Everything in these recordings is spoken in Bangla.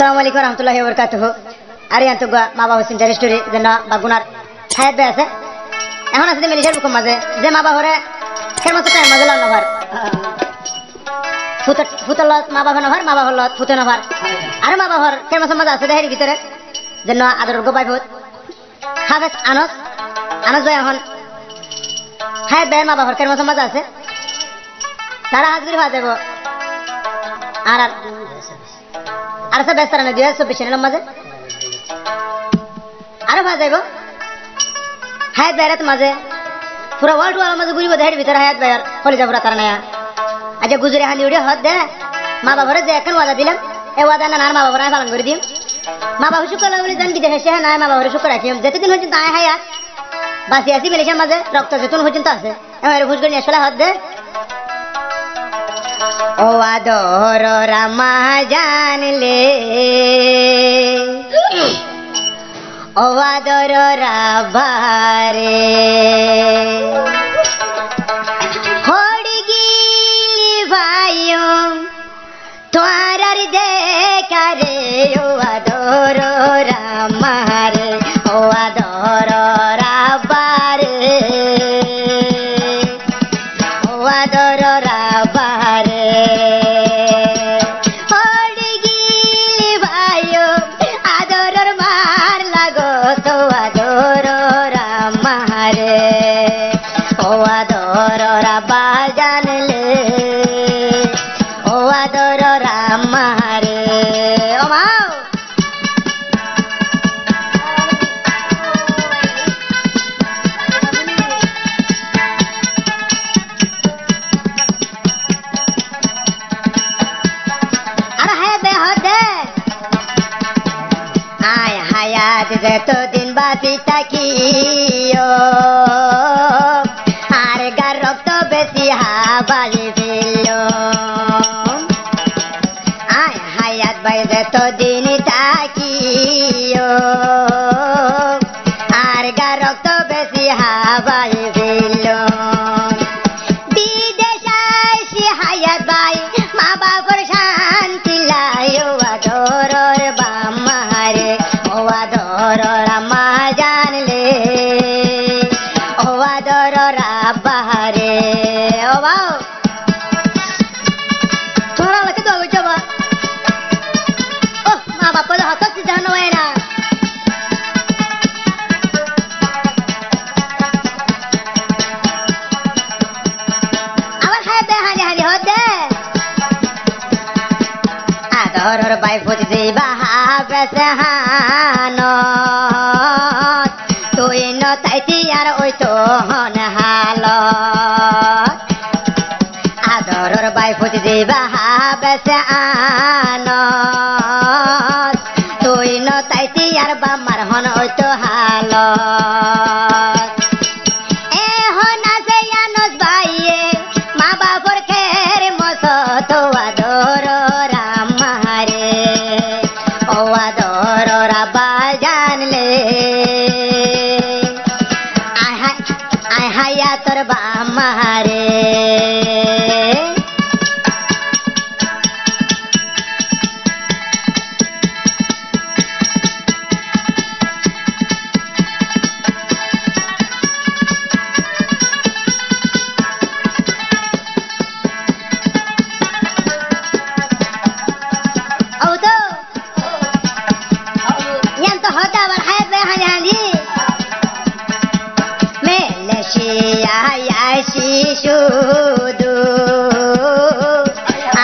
Assalamualaikum warahmatullahi wabarakatuh. Ari antu gua ma baba hosin রেস্টুরে যেন বাগুনার ছায়াত বে আছে এখন আছে মিলিশার বুক মাঝে যে মা বাবা হরে কেন মত টাইম মাঝে লাল নভার ফুতল মা বাবা নভার মা বাবা লত ফুতে নভার আর মা বাবার কেন মত মাঝে আছে দেহের ভিতরে যেন আদর গো বাইব হাফেজ আনস আনস ভাই এখন হ্যাঁ বে মা বাবার কেন মত মাঝে আছে তারা হাজরি হয়ে যাব আর আর সব ব্যস্ত না 2024 এর মাঝে আরো ভাই যাইব হায়াত বাইরাত মাঝে পুরো ওয়ার্ল্ড ওয়ার মাঝে ঘুরিব দেহের ভিতরে হায়াত বাইর কলিজা পুরা তার নায়া আজ গুজরে হানি উড়ে হদ দে মা বাবারে যে এখন ওয়াদা দিলাম এই ওয়াদা না মা বাবারে পালন করে দিম মা বাবা শুকর লাগলে জান কি দেখে সে না মা বাবারে শুকর রাখিম যেতদিন পর্যন্ত আয় হায়াত বাসি আসি মিলেছে মাঝে রক্ত যেতন পর্যন্ত আছে এর ভুজ করে নিয়ে হাত দে ও আদর রামা জানলে ও আদর রাবারে হড়ি গিলি ভাইও তোয়ার দেখারে ও আদর রামারে ও আদর রাবারে ও আদর রাবারে হড়ি গিলি ভাইও আদরর মার লাগো তো আদর রামারে ও আদর রাবা জানলে ও আদর রামারে ও মাও যতদিন বাঁচি থাকিও আর গার রক্ত বেশি হাবাই দিল আয় হায়াত ভাই যতদিন থাকিও আর গার রক্ত বেশি হাবাই দিল বিদেশ আসি হায়াত ভাই মা বাবার শান্তি লাইও আদরর বামারে ও আদর রামা জানলে ও আদর রাবারে ও বাও তোরা লাগে তো যাবা ও মা বাপ তো হাত থেকে জানো না আবার হায় বে হানি হানি হতে আদরর বাই ফুট দেবা হাবেছে হানো তুই ন তাইতি আর ওই তো হন হাল আদরর বাই ফুট দেবা হাবেছে আনো তুই ন তাইতি আর বামার হন ওই তো হাল এ হন আছে আনস ভাইয়ে মা বাবার খের মস তো আদর রামারে ও আদর রাবা জানলে আয় হায়া তোর বামারে শুধু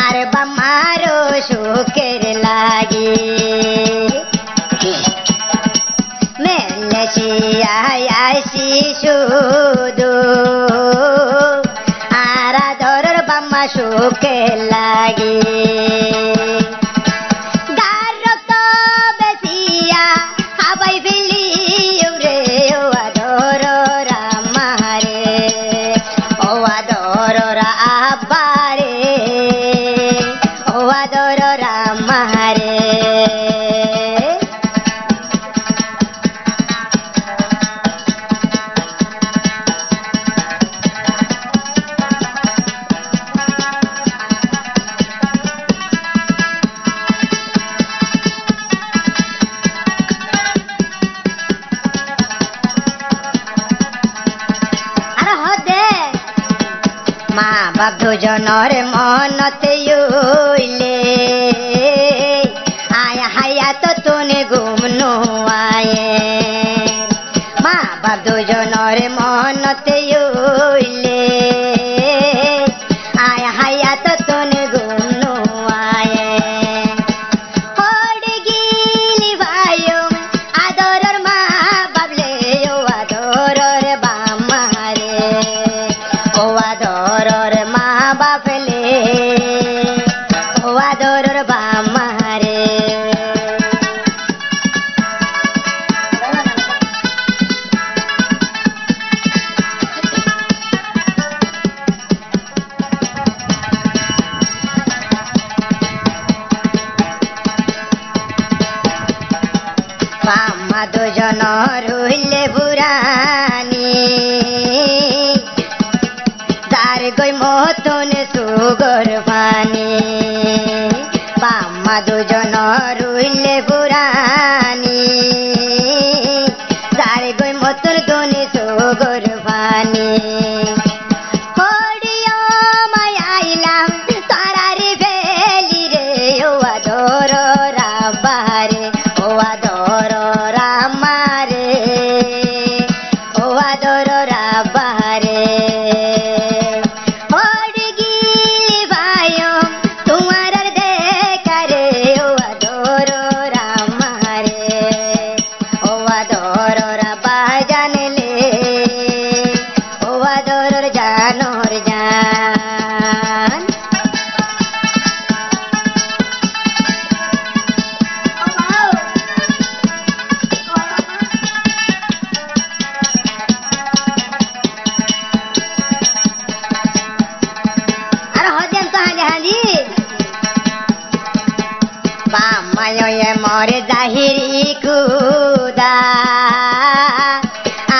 আর বামারো সুখের লাগে মেলেশিয়াছি শুধু আর আদরর বাম্মা সুখের লাগে গার রক্ত বেশিয়া হাবাই ফেলি রে ও আদর রামারে ও আদর রাবারে ও আদর রামারে বাপ দুজনের মনতে উইলে আয় হাইয়া তো তুনে ঘুমনো আয়ে মা বাপ দুজনের মনতে উইলে আয় হাইয়া তো তুনে ঘুমনো আয়ে হড়ে গিলি ভাইও আদরর মা বাবলে ও আদরর বামারে ও আদরর মা বাবলে ও আদরর বামারে বাম্মা দুজন রইলে বুড়ানি যার গই মতন সুগর পানি বাম্মা দুজন রইলে বুড়ানি যার গই মতন দনে সুগর পানি হরিও মায়াইলাম তারারে বেলি রে ও আদর রাবারে ও আদর রামারে ও আদর রাবারে হরে গিলি ভাইও তোমার দেখারে ও আদর রামারে ও আদর রাবা জানলে ও আদর জানর জান আর হদেন তো হালি বামায় মরে জাহিরি কুদা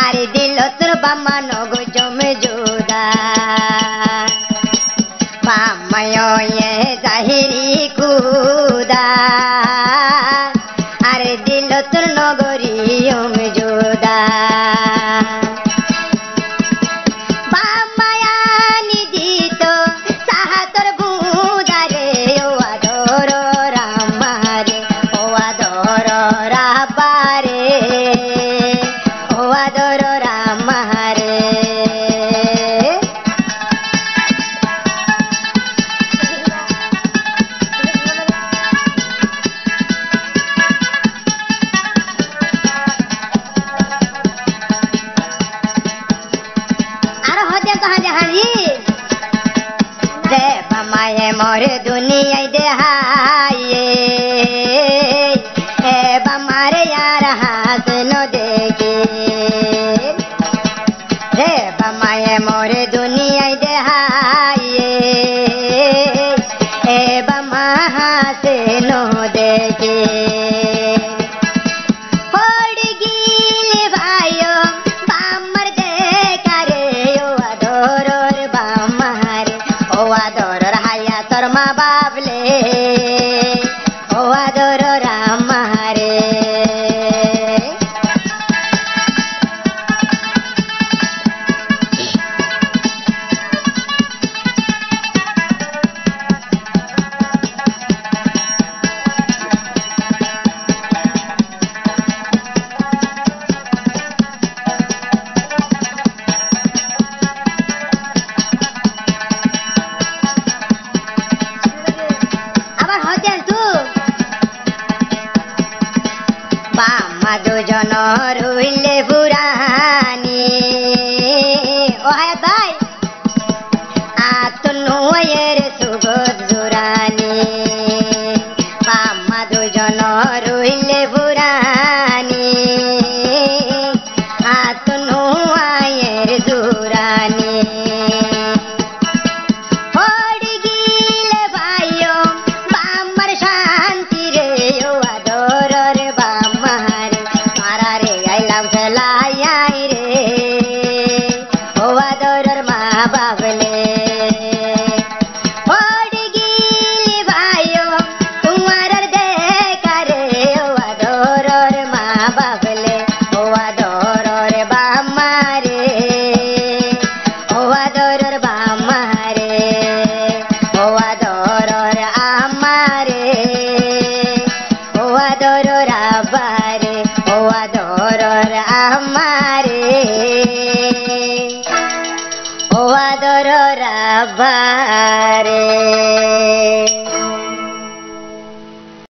আর দিল তোর বামা নগ জমে জুদা বামায় জাহিরি কুদা আর দিল তোর নগরী জুদা বামায়ানি দিত সাহাতর বুদারে ও আদর রামারে ও আদর রাবারে ও আদর রামারে আর হতে তো হালি দে বামায়ে মরে দুনিয়ায় দেহায়ে এ বামারে यार হাত ন দেখে রে বামায়ে মরে দুনিয়ায় দেহায়ে এ বামা হাতে ন দেখে হড়ে গিলে ভাইও বামার দেখারে ও আদরর বামারে ও আদরর হাইয়া তোর মা বাবলে ও আদর রামারে আবার হতেন তু বাম্মা দুজন রইলে বুড়ানি ও হায়াত ভাই আতনুয়ের সুগত জুরানি বাম্মা দুজন রইলে বুড়ানি আতনুয়ের জুরানি হড়ে গিলে ভাইও বাম্মার শান্তি রে ও আদরর বাম্মারে মারারে আইলাম ফেলাই রে ও আদরর মা বাবলে হড়ে গিলি ভাইও তোমার দেখারে ও আদর adoro rabare, oh adoro amare, oh adoro rabare.